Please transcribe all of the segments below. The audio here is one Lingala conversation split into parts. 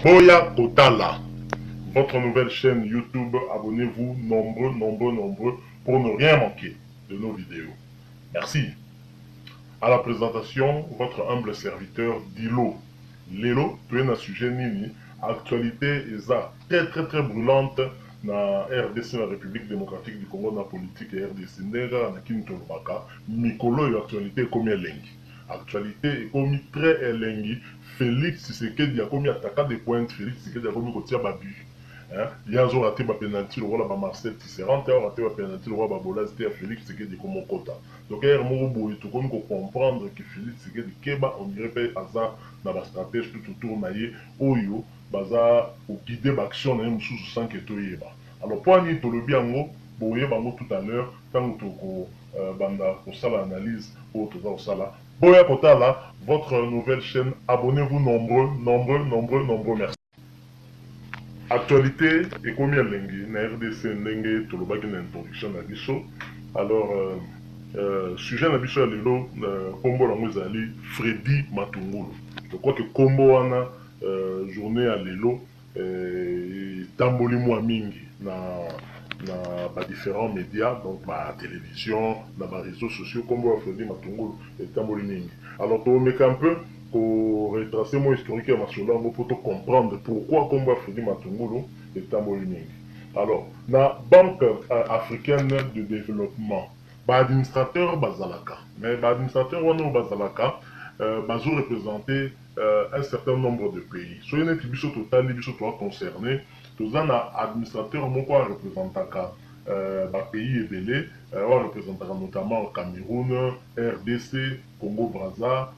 Boya Kotala, votre nouvelle chaîne YouTube. Abonnez-vous nombreux pour ne rien manquer de nos vidéos. Merci. À la présentation, votre humble serviteur Dilo. Lelo, tu es un sujet nini. Actualité est très brûlante na RDC, la République démocratique du Congo, na politique et RDC. Nera na Kinitolobaka. Mikolo et actualité est comme elengi. Actualité est comme très elengi. Félix Tshisekedi a commis attaquant des pointes. Félix Tshisekedi a commis kotia babu. Il y a un raté ma penalty, le roi la Marcel Tisserand, il y a raté ma penalty, le roi Babola, c'était Félix Tshisekedi comme mon quota. Donc, il y a un mot tout comme comprendre que Félix Tshisekedi Keba, on dirait pas hasard dans la stratégie tout autour naïe, oyo, baza, ou guider l'action naïe, moussou sans que tu y alors, pour aller tout le bien, boye bango tout à l'heure, quand on banda pour ça l'analyse, pour tout ça là. Boya Kota là, votre nouvelle chaîne, abonnez-vous nombreux, merci. Actualité et combien lengi na RDC ndenge tolobaki na introduction na biso. Alors sujet na biso ya lelo kombo nango ezali Freddy Matungulu. Je crois que kombo wana journée ya lelo tamboli mwa mingi na ba différents médias, donc ba télévision, na ba réseaux sociaux, kombo ya Freddy Matungulu tamboli mingi. Alors tomeka un peu pour retracer mon historique à Masolango pour comprendre pourquoi combat Freddy Matungulu est en Bolivie. Alors, la Banque africaine de développement, l'administrateur Bazalaka, mais l'administrateur Wano Bazalaka, Bazou représenté un certain nombre de pays. Soyez net biso total, les biso concernés, tous un administrateur mon quoi représentaka pays ébélé, on représentera notamment Cameroun, RDC, Congo-Brazza,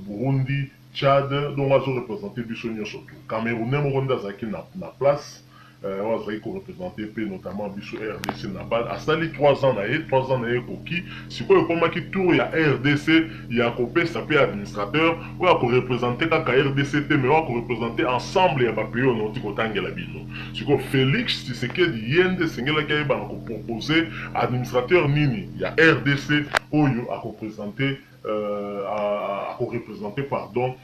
Burundi, Tchad, donc on va représenter Bissonio surtout. Camerounais, Moronda Zaki na place, on va représenter notamment Bissou RDC na base. À ça, les 3 ans, 3 ans, Koki, si quoi, comment qui tourne, il y a RDC, il y a Copé, ça peut administrateur, on va représenter kaka RDC, mais on va représenter ensemble, il y a pas pays, on dit qu'on la bino. Si quoi, Félix, si c'est qu'il y a des singles qui ont proposé, administrateur Nini, il y a RDC, Oyo, à représenter. À représenter pardon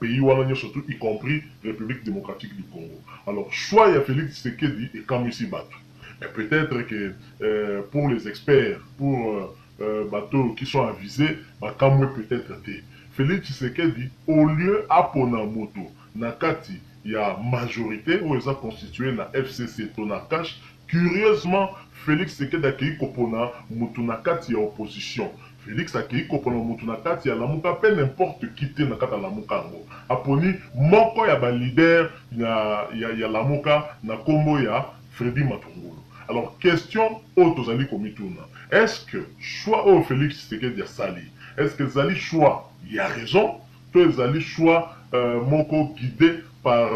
pays où surtout y compris République démocratique du Congo. Alors soit il y a Félix Tshisekedi et Kamisi Batou. Mais peut-être que pour les experts, pour bateaux qui sont avisés, Kamwe peut-être été. Félix Tshisekedi au lieu à Ponamoto, Nakati, il y a majorité où ils ont constitué la FCC Tonakash. Curieusement, Félix Tshisekedi a accueilli Kopona Mutunakati il y a opposition. Félix akei kopona mutu na kati ya lamuka pe n'importe qui te na kata lamuka ngo. Aponi moko ya ba leader ya lamuka na kombo ya Freddy Matungulu. Alors question auto zali komituna. Est-ce que choix au Félix Tshisekedi ya sali? Est-ce que zali choix il y a raison? Toi zali choix moko guidé par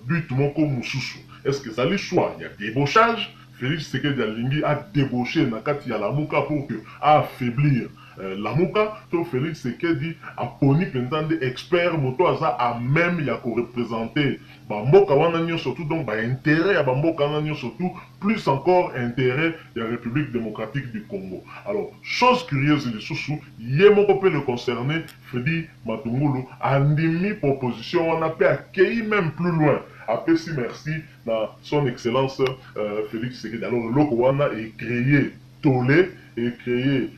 but moko mususu? Est-ce que zali choix il y a débauchage? Félix Tshisekedi Alingi a débauché Nakati à Lamuka pour que affaiblir Lamuka. Donc Félix Tshisekedi a poni des experts moto aza à même ya ko représenter Bamboka wana surtout donc ba intérêt ya Bamboka wana surtout plus encore intérêt de la République démocratique du Congo. Alors chose curieuse les sous yemoko peut le concerner Freddy Matungulu andimi proposition on a pu accueillir même plus loin. Après si merci na son excellence Félix Tshisekedi. Alors le Lokowana est créé Tolé et créé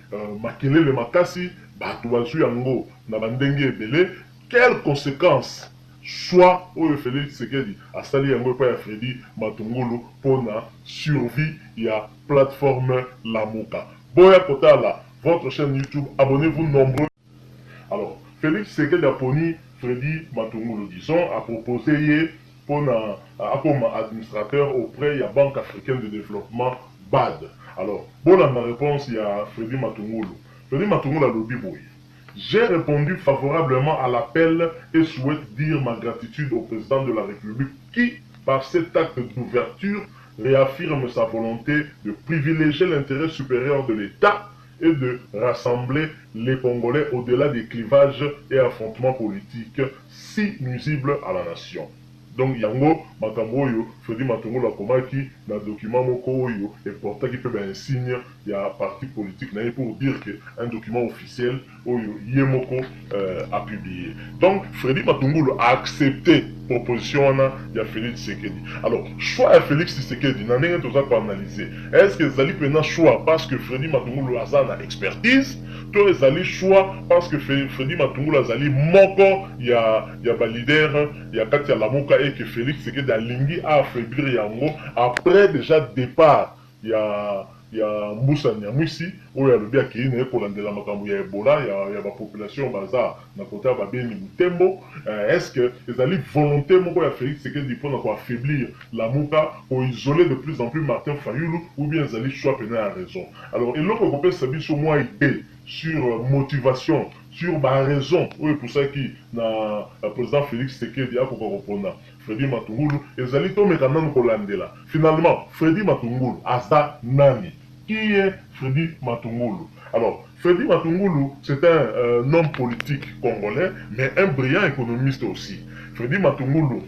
Makelele Makasi, Batouazu Yango, Nabandenge Ebele. Quelles conséquences soit au Félix Tshisekedi à Sali Yango et Freddy Matungulu pour la survie y a plateforme Lamuka. Boya Kotala, votre chaîne YouTube, abonnez-vous nombreux. Alors, Félix Tshisekedi a poni Freddy Matungulu, disons, a proposé comme administrateur auprès de la Banque africaine de développement BAD. Alors, bon, ma réponse, il y a Freddy Matungulu. Freddy Matungulu a lobby boy. J'ai répondu favorablement à l'appel et souhaite dire ma gratitude au président de la République qui, par cet acte d'ouverture, réaffirme sa volonté de privilégier l'intérêt supérieur de l'État et de rassembler les Congolais au-delà des clivages et affrontements politiques si nuisibles à la nation. Donc yango makambo oyo Freddy Matungulu akomaki na document moko oyo eportaki pe un signe ya parti politique na pour dire que un document officiel oyo ye moko a publié. Donc Freddy Matungulu a accepté proposition il y a Félix Tshisekedi. Alors, choix à Félix Tshisekedi, n'a rien tout ça pour analyser. Est-ce que les alliés prennent choix parce que Freddy Matungulu a une expertise? Tous les alliés choix parce que Freddy Matungulu a moko, il y a leader, il y a Katia Lamoka et que Félix Tshisekedi a lingui à affaiblir Yango. Après déjà départ, il y a Moussa Nyamwisi, où il y a le bien qui est né pour l'andela makambu ya Ebola, il y a la population baza na côté ba bien Mutembo. Est-ce que les alliés volontairement il y a Félix Tshisekedi pour affaiblir la Mouka pour isoler de plus en plus Martin Fayulu ou bien les alliés choix peine à raison. Alors il faut qu'on peut s'habiller sur moi idée sur motivation, sur ma raison, oui pour ça qui le président Félix Tshisekedi a répondre. Freddy Matungulu, les alliés tombent maintenant Kolandela. Finalement, Freddy Matungulu, Asa Nani. Qui est Freddy Matungulu? Alors, Freddy Matungulu, c'est un homme politique congolais, mais un brillant économiste aussi. Freddy Matungulu,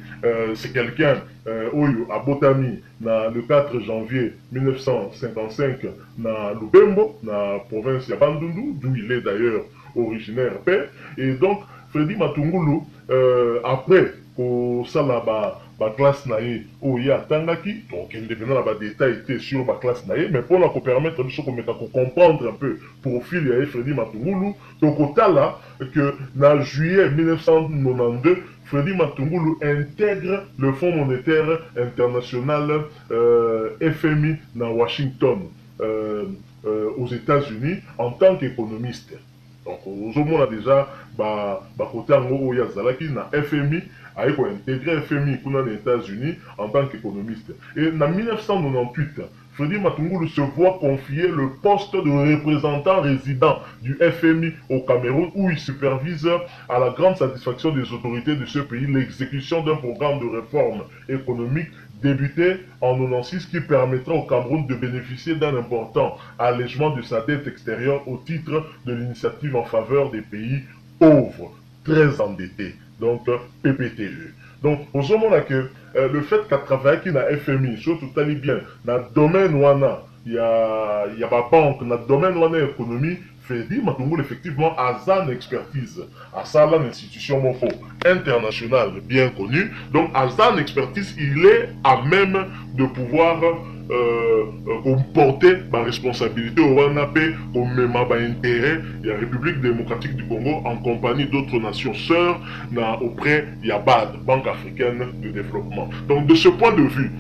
c'est quelqu'un à Botami, le 4 janvier 1955, dans Lubembo, dans la province de Bandundu, d'où il est d'ailleurs originaire père. Et donc, Freddy Matungulu, après, au salaba ba classe naïe où il y a tangaki donc il dépend la détail sur ma classe naïe mais pour nous permettre de comprendre un peu profil de Freddy Matungulu donc au là que en juillet 1992 Freddy Matungulu intègre le Fonds monétaire international FMI dans Washington aux États-Unis en tant qu'économiste. Donc on a déjà côté où il y a Zalaki na FMI a intégré FMI pour les États-Unis en tant qu'économiste. Et en 1998, Freddy Matungulu se voit confier le poste de représentant résident du FMI au Cameroun où il supervise à la grande satisfaction des autorités de ce pays l'exécution d'un programme de réforme économique débuté en 1996 qui permettra au Cameroun de bénéficier d'un important allègement de sa dette extérieure au titre de l'initiative en faveur des pays pauvres, très endettés, donc PPTE. Donc, au moment que le fait qu'à travailler qui na FMI, surtout tali bien, dans le domaine où il y a ma banque, dans le domaine où on a économie, Freddy Matungulu effectivement a une expertise, à ça une institution internationale bien connue, donc à une expertise, il est à même de pouvoir porter ma responsabilité au WANAP, au même intérêt de la République démocratique du Congo en compagnie d'autres nations sœurs auprès de la BAD, Banque africaine de développement. Donc de ce point de vue,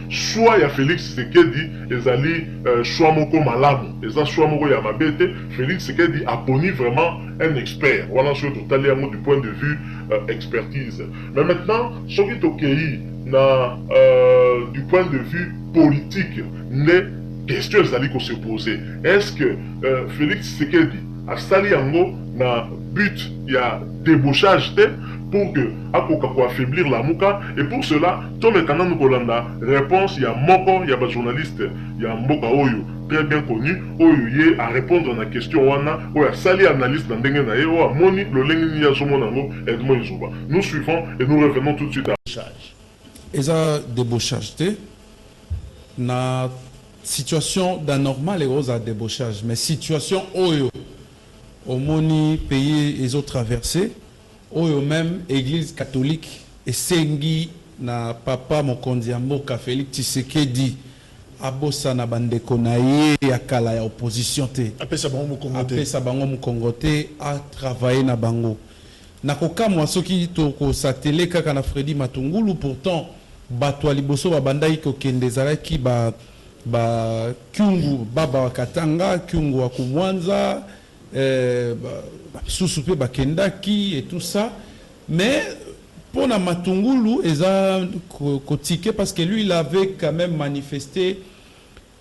soit il y a Félix Tshisekedi, les alliés soit moko malamu, les a soit moko yamabete, Félix Tshisekedi a poni vraiment un expert. Voilà sur tout du point de vue expertise. Mais maintenant, ce qui est au pays, du point de vue politique, les questions allaient se poser. Est-ce que Félix Tshisekedi a sali yango na but il y a débauchage pour que affaiblir la Mouka et pour cela Tom et Kanan Kolanda réponse il y a moko il y a des journalistes il y a Mboka Oyo très bien connu Oyo à répondre à la question wana ou à sali analyste dans ndenge na yo a moni le lengi ya somo nango Edmond Izuba. Nous suivons et nous revenons tout de suite à eza débauchage te na situation d'anormal et rose à débauchage mais situation oyo au moni pays les autres traversés oyo même église catholique et sengi na papa mokonzi ya mboka Félix Tshisekedi abosa na bandeko na ye ya kala ya opposition te apesa bango mokongo te a travailler na bango na kokamwa soki to ko satellé kaka na Freddy Matungulu pourtant bato ya liboso babandaki kokende ezalaki kyungu baba wa Katanga kyungu wa Kumwanza sous-soupé bakendaki et tout ça mais pour na Matungulu eza kotiqué parce que lui il avait quand même manifesté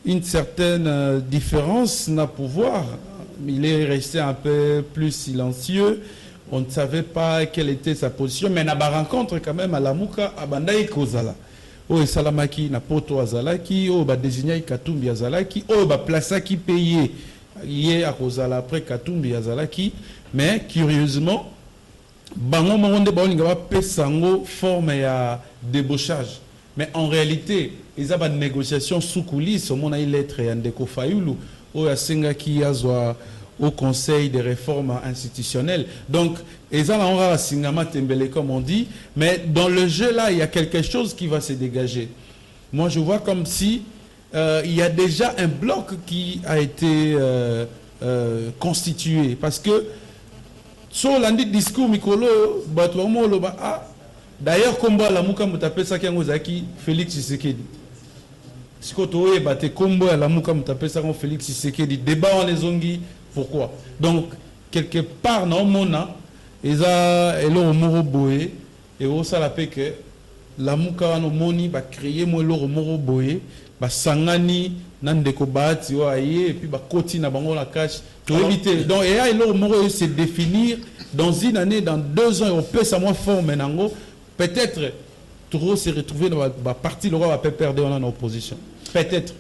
une certaine différence na pouvoir. Il est resté un peu plus silencieux, on ne savait pas quelle était sa position mais na ba rencontre quand même à la Mouka abandai kozala o salamaki na poto azalaki o ba désigner Katumbi azalaki o ba plaçaki payé hier à Kozala après Katumbi Azalaki, mais curieusement, bango monde baolinga ba pesango forme ya débauchage. Mais en réalité, ils ont une négociation sous coulisses. Au moins, il lettre et Ndeko Fayulu, ou ya Sengaki Azwa, au Conseil des réformes institutionnelles. Donc, on aura Singama Tembele, comme on dit, mais dans le jeu là, il y a quelque chose qui va se dégager. Moi, je vois comme si il y a déjà un bloc qui a été constitué. Parce que, sur l'andi discours, Mikolo, d'ailleurs, comme la Mouka Moutapé Sakiangozaki, Félix Tshisekedi. Si vous avez combo à la Mouka Moutapé Sakiangozaki, Félix Tshisekedi, débat en les ongi, pourquoi? Donc, quelque part, non, mona, ils ont moro boé, et au salapé que la Mouka no moni va créer moi le moro boé, va sangani, nandeko baati, et puis va koti na bango la cache, pour éviter. Donc, et là, le moro se définir dans une année, dans 2 ans, on peut savoir fort maintenant. Peut-être, trop se retrouver dans la partie, le roi va perdre en opposition. Peut-être.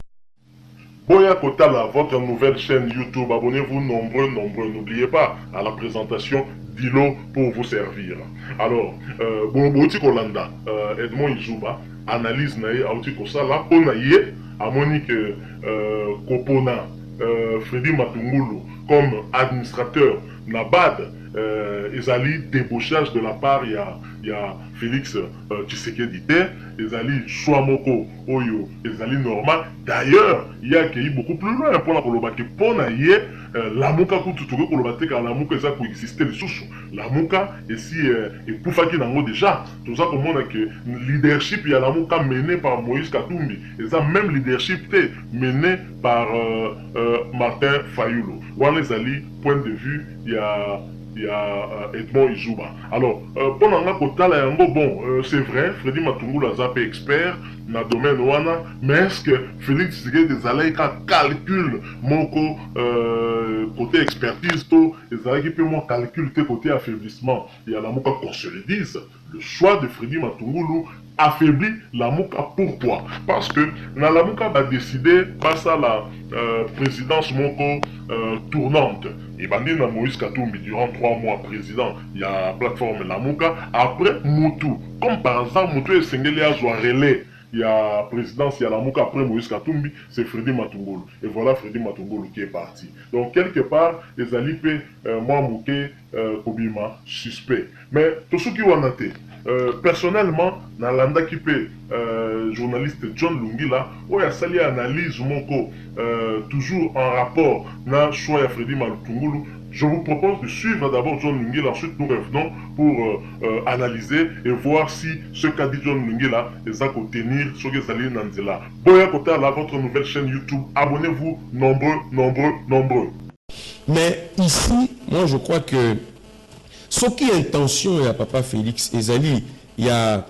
Boya Kotala, votre nouvelle chaîne YouTube, abonnez-vous nombreux. N'oubliez pas à la présentation d'Ilo pour vous servir. Alors, Bouti Kolanda, Edmond Izuba, analyse naïe, Aouti Kosala, Onaye, à Monique Kopona, Freddy Matungulu, comme administrateur Nabad, ezali débauchage de la part il y a Félix Tshisekedi ezali Chouamoko Oyo ezali normal. D'ailleurs il y a accueilli beaucoup plus loin pour la kolobaki pona ye la muka kututuke kolobate ka la muka eza ko exister les sous la muka et si et poufaki nango déjà tout ça comme on a que leadership il y a la muka mené par Moïse Katumbi et ça même leadership mené par Martin Fayulu. Wana ezali point de vue il y a Edmond Izuba. Alors, pendant que Kotala Yango, bon, c'est vrai, Freddy Matungulu a zappé expert dans le domaine Wana, mais est-ce que Félix Tshisekedi des Alaïka calcule mon côté expertise, les Alaïka peut mon calcul côté affaiblissement. Il y a la mouka qu'on se le dise, le choix de Freddy Matungulu affaiblit la Mouka. Pourquoi? Parce que la Mouka va décider face à la présidence Moko tournante. Et Bandi na Moïse Katumbi durant 3 mois président, il y a la plateforme la Mouka. Après Moutou, comme par hasard Moutou et Sengeli a joué relais. Il y a présidence, il y a la Mouka après Moïse Katumbi, c'est Freddy Matungulu. Et voilà Freddy Matungulu qui est parti. Donc quelque part, les alipés, moi Mouké, Kobima, suspect. Mais tout ce qui ont été, personnellement, dans l'anda qui peut, journaliste John Lungila, où il y a sali analyse Moko, toujours en rapport na choix Freddy Matungulu. Je vous propose de suivre d'abord John Lungila, ensuite nous revenons pour analyser et voir si ce qu'a dit John Lungila est à tenir sur les alliés Nanzela. Boya Kota, là, votre nouvelle chaîne YouTube, abonnez-vous nombreux. Mais ici, moi je crois que ce qui est intention, il y a Papa Félix Ezali, il y a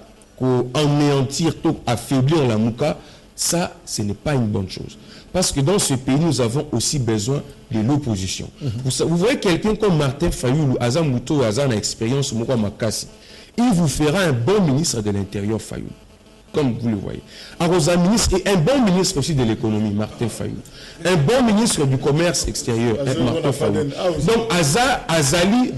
anéantir, affaiblir la Mouka, ça, ce n'est pas une bonne chose. Parce que dans ce pays, nous avons aussi besoin de l'opposition. Vous voyez quelqu'un comme Martin Fayulu, Azam Mouto, Azam a expérience, Mouka Makassi, il vous fera un bon ministre de l'Intérieur, Fayulu. Comme vous le voyez. Un ministre et un bon ministre aussi de l'économie, Martin Fayulu. Un bon ministre du commerce extérieur, Martin Fayulu. Donc, Azali,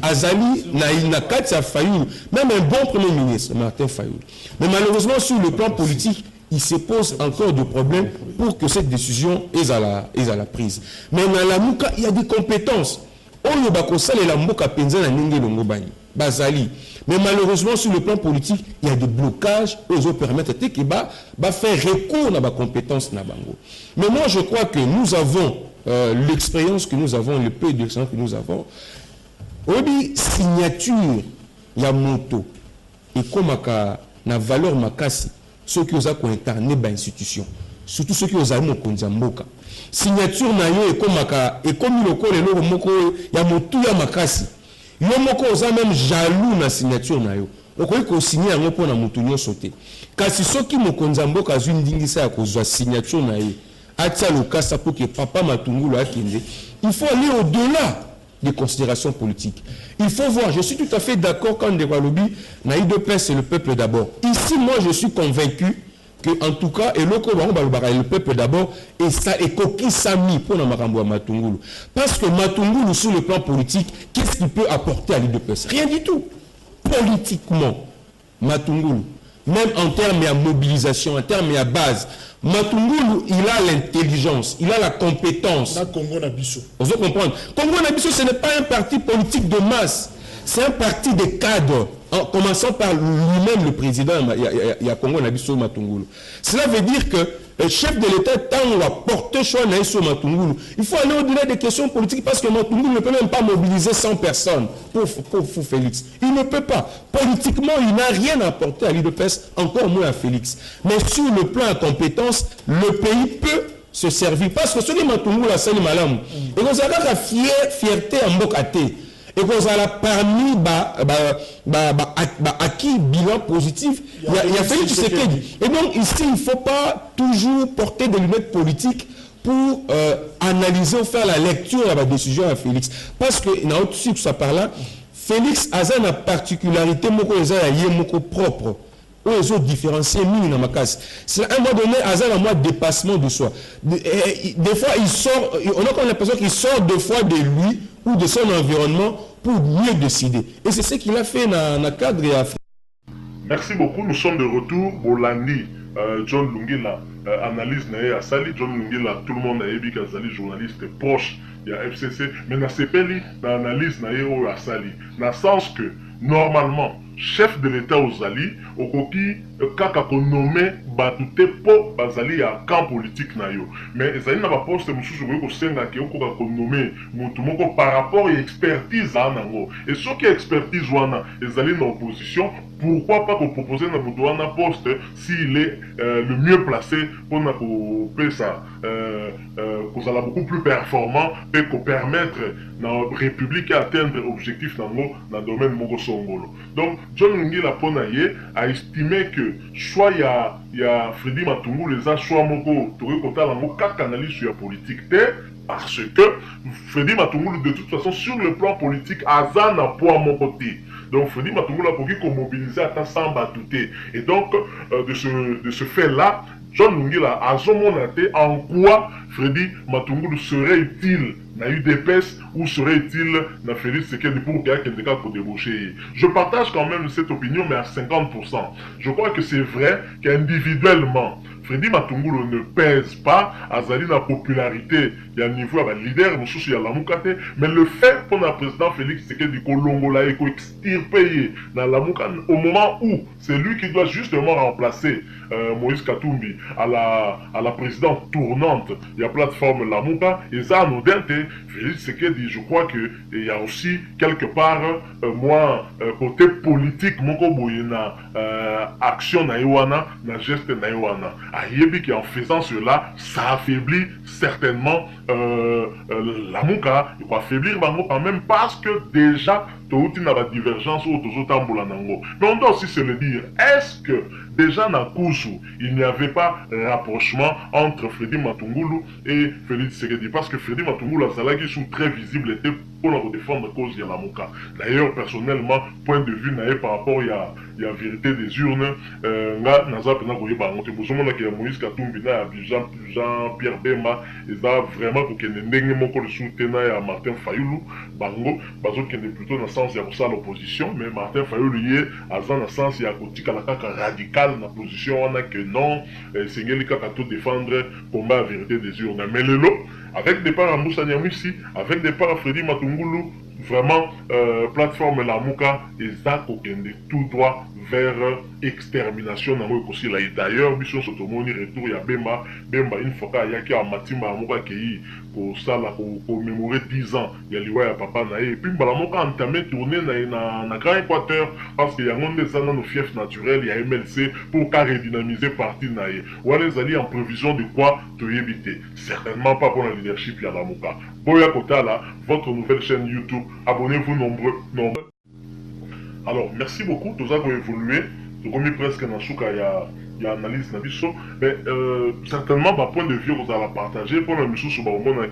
Naïnakati Fayulu, même un bon premier ministre, Martin Fayulu. Mais malheureusement, sur le plan politique, il se pose encore des problèmes pour que cette décision est à la prise. Mais dans la Mouka, il y a des compétences. Mais malheureusement, sur le plan politique, il y a des blocages aux autres permettre de faire recours à la compétence. Mais moi, je crois que nous avons l'expérience que nous avons, le peu d'expérience que nous avons. On dit signature, il y a moto. Et comme la valeur makasi, ceux qui ont incarné l'institution, surtout ceux qui ont incarné signature na yo et comme il y a moto ya makasi. Yo moko oza même jaloux na signature na yo. Okoki ko signer yango pona moto nyo sauté. Kasi soki mokonza mboka azwi ndingisa ya kozwa signature na ye. Atia lokasa pour que Papa Matungulu akende. Il faut aller au-delà des considérations politiques. Il faut voir, je suis tout à fait d'accord quand on lobby, Naïdopes c'est le peuple d'abord. Ici, moi, je suis convaincu que, en tout cas, et le peuple d'abord, et ça est coquille sami pour Matungulu. Parce que Matungulu, sur le plan politique, qu'est-ce qu'il peut apporter à l'Idopes? Rien du tout. Politiquement, Matungulu, même en termes de mobilisation, en termes de base. Matungulu, il a l'intelligence, il a la compétence. Vous comprenez? Congo Nabiso, ce n'est pas un parti politique de masse, c'est un parti de cadres, en commençant par lui-même le président, il y a Congo Nabiso Matungulu. Cela veut dire que le chef de l'État, tant on va porter choix Naïso Matungulu, il faut aller au-delà des questions politiques parce que Matungulu ne peut même pas mobiliser 100 personnes pour Félix. Il ne peut pas. Politiquement, il n'a rien à apporter à l'UDPS, encore moins à Félix. Mais sur le plan de compétences, le pays peut se servir. Parce que ce qui Matungulu a sali malam, et qu'on a la fierté en Mbokate. Et qu'on a parmi acquis bilan positif, il y a Félix Tshisekedi. Et donc ici, il ne faut pas toujours porter des lunettes politiques pour analyser ou faire la lecture de la décision à Félix. Parce que, il y a autre chose que ça par là, Félix a une particularité propre. Ils ont différencié c'est à un moment donné, à un mois de dépassement de soi. Des fois, il sort, on a l'impression qu'il sort deux fois de lui ou de son environnement pour mieux décider. Et c'est ce qu'il a fait dans le cadre de l'Afrique. Merci beaucoup. Nous sommes de retour. Bolandi, John Lungila, analyse à Sali. John Lungila, tout le monde a ébi Kazali, journaliste proche de la FCC. Mais dans ce pays, l'analyse à Sali. Dans le sens que, normalement, chef de l'État aux Ali, au koki kaka ko nommé batute po bazali ya camp politique na yo. Mais ezali na ba poste mususu ko senga ke ko ka nommé mutu moko par rapport à expertise anango. Et ce qui expertise wana ezali na opposition, pourquoi pas qu'on proposer na mutu wana poste s'il est le mieux placé pour na ko pesa qu'on sera beaucoup plus performant et qu'on permettre na république à atteindre objectif nango dans le domaine moko songolo. Donc John Lungila Ponaye a estimé que soit il y a Freddy Matungulu les a soit moko touré kota lango quatre analyses sur la politique parce que Freddy Matungulu de toute façon sur le plan politique Azan n'a pas mon côté. Donc Freddy Matungulu a pour mobiliser à 100 batouté. Et donc de ce fait là, John Lungila a monté en quoi Freddy Matungulu serait utile na UDPS ou serait-il na Félix Tshisekedi pour qu'il y ait quelqu'un pour débaucher. Je partage quand même cette opinion, mais à 50%. Je crois que c'est vrai qu'individuellement, Freddy Matungulu ne pèse pas à la popularité, il y a un niveau à leader, il y a la Moukate, mais le fait pour le président Félix Tshisekedi Kolongola et extirper dans la Moukate au moment où c'est lui qui doit justement remplacer Moïse Katumbi à la présidence tournante, il y a plateforme la Mouka, et ça en Odente, Félix Tshisekedi, je crois qu'il y a aussi quelque part, moi, côté politique, Moko Boyena, action naïwana, na geste naïwana. Ayebi qui en faisant cela, ça affaiblit certainement la Mouka, il faut affaiblir Bango quand même parce que déjà, il y a une divergence ou mais on doit aussi se le dire, est-ce que déjà dans Koussou, il n'y avait pas rapprochement entre Freddy Matungulu et Félix Tshisekedi parce que Freddy Matungulu a qui sont très visibles était pour défendre la cause de la Mouka. D'ailleurs, personnellement, point de vue par rapport à la vérité des urnes, Moïse Katumbi Jean-Pierre Bemba, ils ont vraiment pour qu'il y ait un soutien à Martin Fayoulou, Bango, qui est plutôt dans le sens de l'opposition, mais Martin Fayoulou y est dans le sens de la radical dans la position, on a que non, c'est qu'il faut défendre le combat à la vérité des urnes. Mais le lot, avec départ à Moussa Niamouissi, avec départ à Freddy Matungulu, vraiment, plateforme la Mouka, et ça, tout droit vers extermination. D'ailleurs, mission Sotomoni retour, il y a Bemba, une fois qu'il y a qui a Matimba Mouka qui pour ça, pour commémorer 10 ans, il y a l'Iwa et Papa Naé. Et puis, il a entamé tourner dans le Grand Équateur parce qu'il y a nos fiefs naturels, il y a MLC pour redynamiser partie Naé. Ou les alliés en prévision de quoi te éviter. Certainement pas pour le leadership, il y a la Mouka. Boya Kota là, votre nouvelle chaîne YouTube. Abonnez-vous nombreux. Alors, merci beaucoup. Tout ça va évoluer. Nous avons mis presque dans Souka, il y a analyse dans le mais certainement, par point de vue, vous allez partager. Pour la mission sur le monde,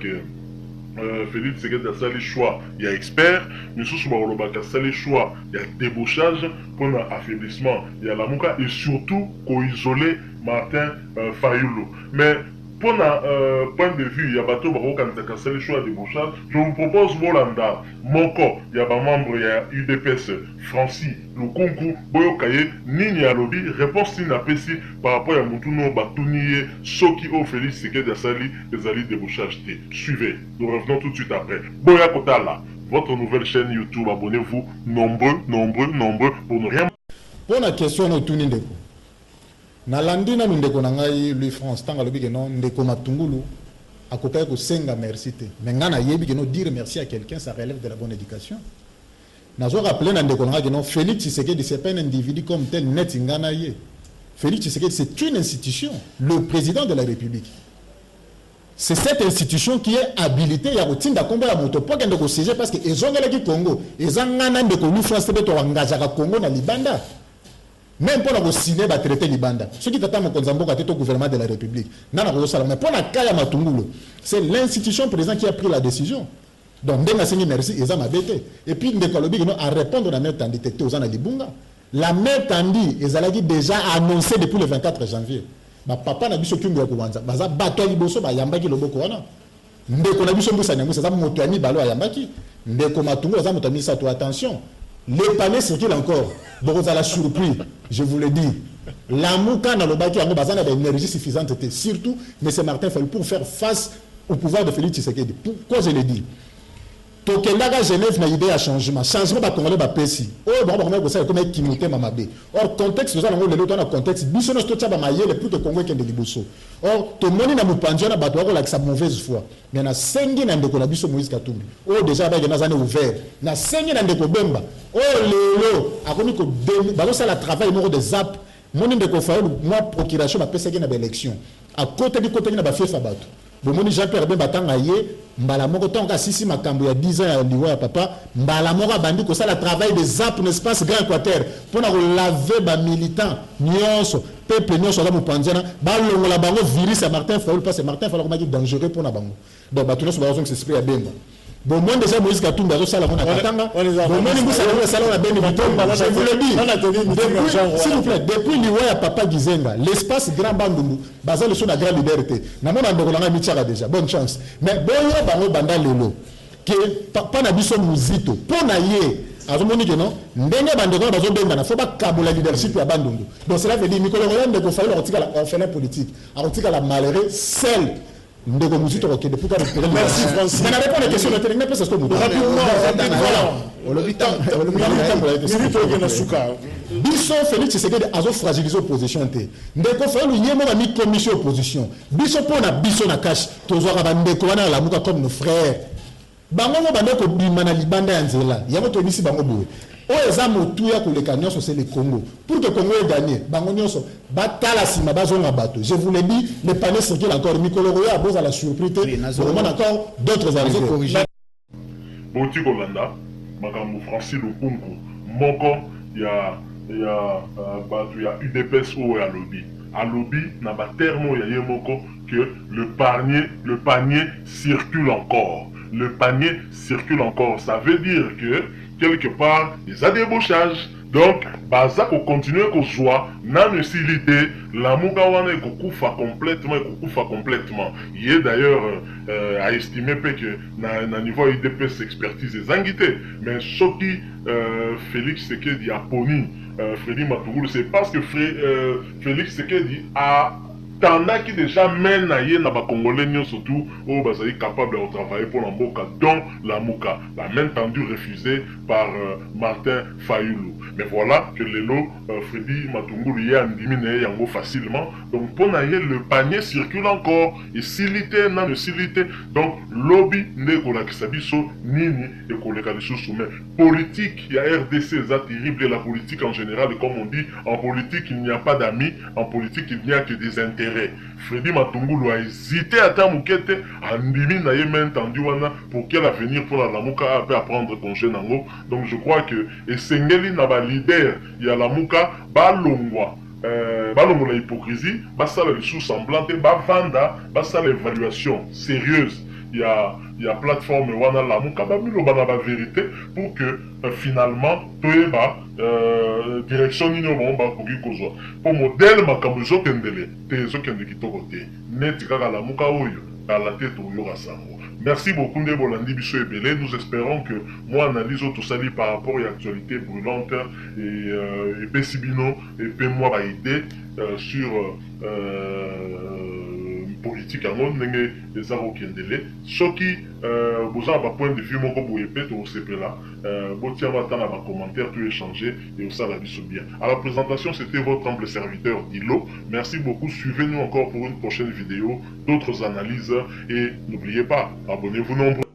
Félix Tshisekedi a sali choix, il y a expert, mission sur le monde, il y a sali choix, il y a débauchage, pour l'affaiblissement, il y a la Mouka, et surtout, qu'on isolé Martin Fayoulou. Mais pour un point de vue, il y a bateau quand c'est le choix de débauchage, je vous propose Volanda, Moko, il y a un membre, il y a UDPS, Francis, Lukunku, Boyokaye, Nini Alobi, réponse Nina Pessi par rapport à Moutuno, Batounié, Soki O Félix Seke Dassali, les alliés débauchage T. Suivez, nous revenons tout de suite après. Boya Kotala, votre nouvelle chaîne YouTube, abonnez-vous, nombreux, pour ne rien. Pour la question de Touni Ndeko, Nalandi na Ndeko Nangai, Louis France, Tanga Lobi, non, Ndeko Matungulu, à côté de Senga merci. Mais Ngana Yebi, non, dire merci à quelqu'un, ça relève de la bonne éducation. Nazo rappelé Ndeko Nangai, non, Félix Tshisekedi, c'est pas un individu comme tel, net Ngana Ye. Félix Tshisekedi, c'est une institution, le président de la République. C'est cette institution qui est habilitée à routine d'accompagner la moto pour qu'elle ne siège parce que les ont qui Congo, ils ont un de Congo France de engagé à Congo dans Libanda. Même pour la signer va traiter Libanda. Ce qui t'attend mon Konzambo à au gouvernement de la République. Non, mais pour la Kaya Matungulu, c'est l'institution présidente qui a pris la décision. Donc, dès que merci, ils ont m'abêté. Et puis, Ndekolobi a répondu à la main tandis détecté aux Libunga. La main tandis, ils ont déjà annoncé depuis le 24 janvier. Ma papa na biso kingo ya kubanza baza bato liboso ba yambaki loboko wana ndeko na biso mbusa nyango ça moto ami balo yambaki ndeko matungo za moto ami ça toi attention les paniers circulent encore beaucoup à la surpris je vous le dis la mouka na lobaki yango baza na énergie suffisante surtout mais c'est Martin Fayulu pour faire face au pouvoir de Félix Tshisekedi pourquoi je le dis Tokendaga Genève na idée à changement va congolais ba pesi oh bon bon ça comme kimote mamabe or contexte nous allons le temps na contexte biso no stocha ba mayele pour que Congo kende liboso or to moni na mupanzo na bato ko la sa mauvaise foi mais na sengi na ndeko na biso Moïse Katumbi oh déjà ba na zane ouvert na sengi na ndeko Bemba oh lelo akomi ko ba ça la travail moko de zap moni ndeko Fayulu moi procuration ba pesa na ba élection à côté na ba fief bato bomoni Jean-Pierre Bemba tanga ye mbala moko tonga sisi makambo ya 10 ans ya liwa ya papa mbala moko bandi ko ça le travail des ZAP n'espace Grand Équateur pour na laver ba militant nyonso peuple nyonso la mopanzana ba longola bango virus à Martin Fayulu parce que Martin Fayulu maki dangereux pour na bango donc ba tuno so ba so s'exprimer à Bemba bon moi déjà Moïse Katumbi azo sala mona katanga bon moi ni musa na sala na Beni Bitomba je vous le dis s'il vous plaît depuis liwa ya papa Gizenga l'espace Grand Bandundu baza le son na grande liberté na mona ndoko na michara déjà bonne chance mais boyo bango banda lelo que papa na biso muzito pona ye azomoni que non ndenge bandeko na bazo benga na faut ba kabola leadership ya Bandundu donc cela veut dire mikolo ngolande ko fayela otika la orphelin politique otika la malheureux seul ndeko muzito ko kende puka merci Francis mais na répondre à question de technique parce que biso Félix Tshisekedi azo fragiliser opposition te ndeko Fayulu nyemo na mi commission opposition biso pona biso na cash tozwaka bandeko wana la muka comme nos frères bango mo bandeko bima na libanda ya nzela yango to bisi bango boye o eza motu ya koleka nyonso c'est le Congo pour que Congo ait gagné bango nyonso batala sima bazonga bato je vous l'ai dit le panier circule encore mikolo roya boza la surprise vraiment encore d'autres arrivées Boti Kolanda makambo Francis Lukunku moko ya bato ya UDPS ou ya lobby à lobby na ba termo ya yemoko que le panier circule encore. Le panier circule encore. Ça veut dire que quelque part, il y a des débauchages. Donc, baza ko continuer ko joie na necessité la mugawana ko kufa complètement. Il est d'ailleurs à estimer que na niveau IDPS expertise des anguités, mais ce qui Félix Tshisekedi a poni Freddy Matungulu, c'est parce que Félix Tshisekedi a tanda qui déjà mène à yé na ba congolais surtout au bazali capable de travailler pour l'amboka dont la Mouka, la main tendue refusée par Martin Fayulu. Mais voilà que l'élo Freddy Matungulu y a endiminé yango facilement. Donc pour naïe le panier circule encore et silité na ne silité donc lobby ne kola kisabiso nini et koleka les soumis politique il y a RDC ça terrible et la politique en général et comme on dit en politique il n'y a pas d'amis, en politique il n'y a que des intérêts. Freddy Matungulu a hésité à Tamukete, à Ndimi n'a même entendu pour quel avenir pour la Lamuka à prendre congé nango. Donc je crois que et Sengeli n'a pas leader, il y a la Lamuka, balongwa. Balongwa la hypocrisie, ça le sous-semblant, vanda, ça l'évaluation sérieuse. y a plateforme wana la mukaba miloba na ba vérité pour que finalement toyeba direction nini bon ba koki kozwa pour modèle makambo ezokendele te ezokende kitoko te neti kaka la muka oyo kala te toyoka sango. Merci beaucoup de Bolandi Bisso et Belé. Nous espérons que moi, analyse tout ça par rapport à l'actualité brûlante et Bessibino et puis moi va aider sur politique en mode les arts qui endélé. Ce qui vous a un point de vue mon goût épais au CP là. Bon tiens va dans les commentaires tout échanger et ça va bien. À la présentation c'était votre humble serviteur Dilo. Merci beaucoup. Suivez-nous encore pour une prochaine vidéo, d'autres analyses et n'oubliez pas abonnez-vous nombreux.